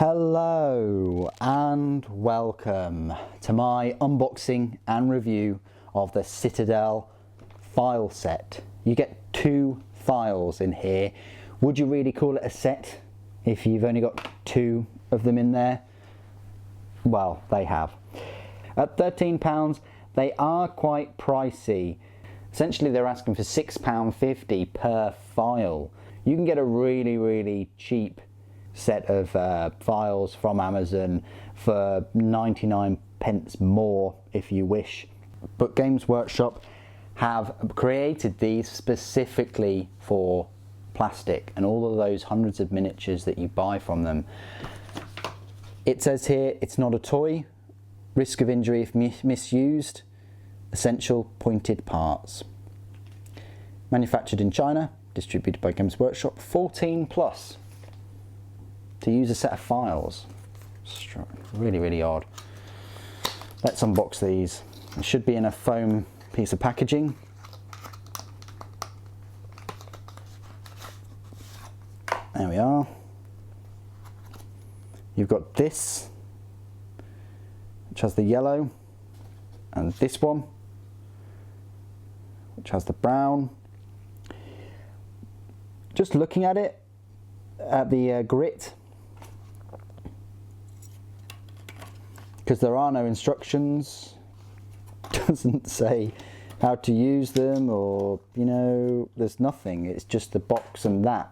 Hello and welcome to my unboxing and review of the Citadel file set. You get 2 files in here. Would you really call it a set if you've only got 2 of them in there? Well, they have. At £13, they are quite pricey. Essentially, they're asking for £6.50 per file. You can get a really cheap set of files from Amazon for 99 pence more if you wish, but Games Workshop have created these specifically for plastic, and all of those hundreds of miniatures that you buy from them, it says here it's not a toy, risk of injury if misused, essential pointed parts, manufactured in China, distributed by Games Workshop, 14 plus. To use a set of files. Really odd. Let's unbox these. It should be in a foam piece of packaging. There we are. You've got this, which has the yellow, and this one, which has the brown. Just looking at it, at the grit, because there are no instructions, doesn't say how to use them, or there's nothing. It's just the box and that.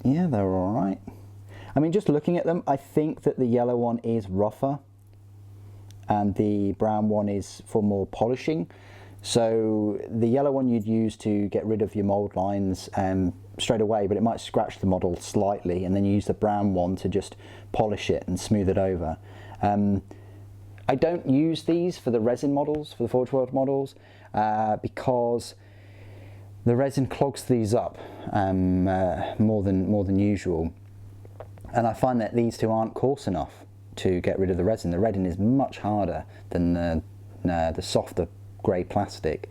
Yeah, they're all right. I mean, just looking at them, I think that the yellow one is rougher and the brown one is for more polishing. So the yellow one you'd use to get rid of your mold lines straight away, but it might scratch the model slightly, and then you use the brown one to just polish it and smooth it over. I don't use these for the resin models, for the Forge World models, because the resin clogs these up more than usual, and I find that these two aren't coarse enough to get rid of the resin. The resin is much harder than the softer grey plastic.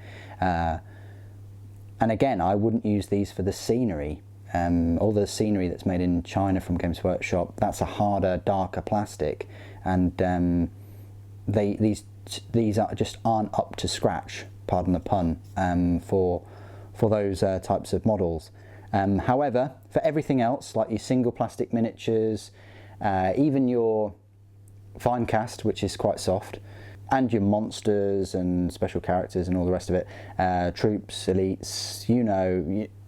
And again, I wouldn't use these for the scenery. All the scenery that's made in China from Games Workshop, that's a harder, darker plastic, and these aren't up to scratch, pardon the pun, for those types of models. However, for everything else, like your single plastic miniatures, even your fine cast, which is quite soft, and your monsters and special characters and all the rest of it, troops, elites,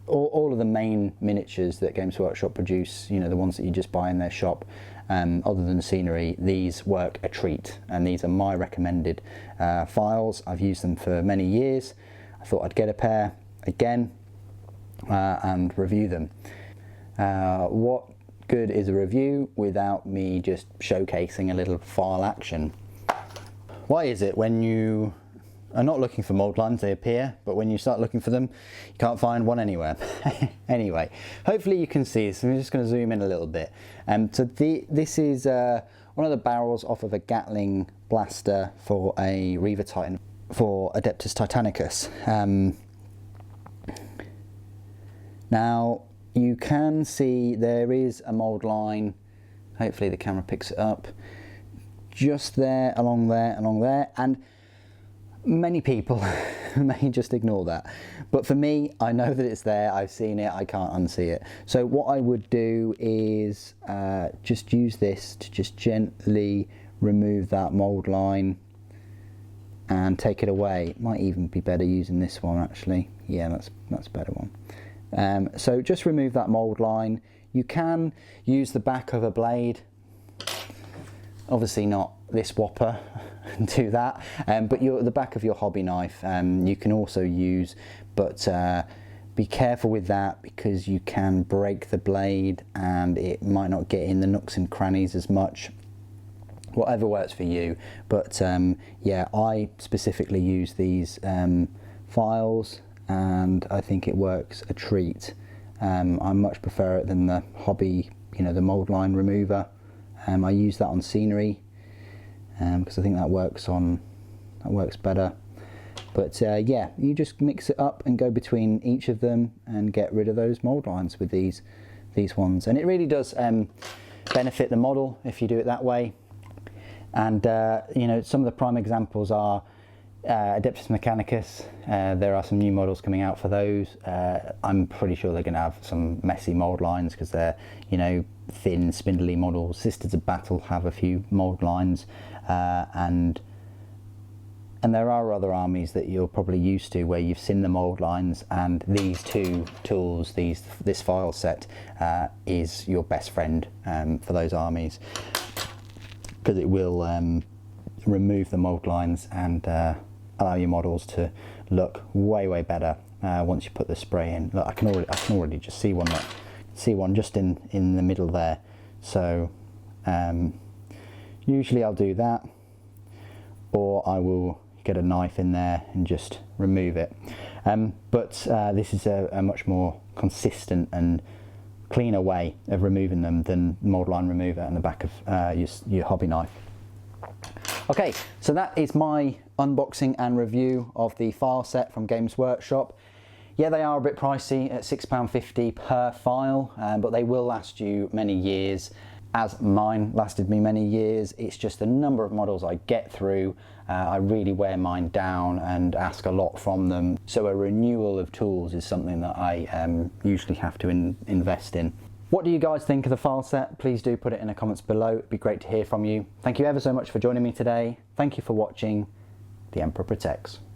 all of the main miniatures that Games Workshop produce, the ones that you just buy in their shop, other than the scenery, these work a treat, and these are my recommended files. I've used them for many years. I thought I'd get a pair again and review them. What good is a review without me just showcasing a little file action? Why is it when you are not looking for mold lines, they appear, but when you start looking for them, you can't find one anywhere? Anyway, hopefully you can see this. I'm just going to zoom in a little bit. So this is one of the barrels off of a Gatling blaster for a Reaver Titan for Adeptus Titanicus. Now, you can see there is a mold line. Hopefully the camera picks it up. Just there, along there, and many people may just ignore that, but for me, I know that it's there. I've seen it, I can't unsee it. So what I would do is just use this to just gently remove that mold line and take it away. It might even be better using this one, actually. Yeah, that's a better one. So just remove that mold line. You can use the back of a blade, obviously not this whopper, do that, but the back of your hobby knife you can also use, but be careful with that, because you can break the blade and it might not get in the nooks and crannies as much. Whatever works for you, but yeah, I specifically use these files and I think it works a treat. I much prefer it than the hobby, the mold line remover. I use that on scenery because I think that works better. But yeah, you just mix it up and go between each of them and get rid of those mold lines with these ones. And it really does benefit the model if you do it that way. And you know, some of the prime examples are Adeptus Mechanicus. There are some new models coming out for those. I'm pretty sure they're going to have some messy mold lines because they're, you know, thin, spindly models. Sisters of Battle have a few mold lines, and there are other armies that you're probably used to where you've seen the mold lines, and these two tools, this file set, is your best friend for those armies, because it will remove the mold lines and allow your models to look way better once you put the spray in. Look, I can already just see one just in the middle there. So usually I'll do that, or I will get a knife in there and just remove it. But this is a much more consistent and cleaner way of removing them than mold line remover and the back of your hobby knife. Okay, so that is my unboxing and review of the file set from Games Workshop. Yeah, they are a bit pricey at £6.50 per file, but they will last you many years, as mine lasted me many years. It's just the number of models I get through. I really wear mine down and ask a lot from them. So a renewal of tools is something that I usually have to invest in. What do you guys think of the file set? Please do put it in the comments below. It'd be great to hear from you. Thank you ever so much for joining me today. Thank you for watching. The Emperor Protects.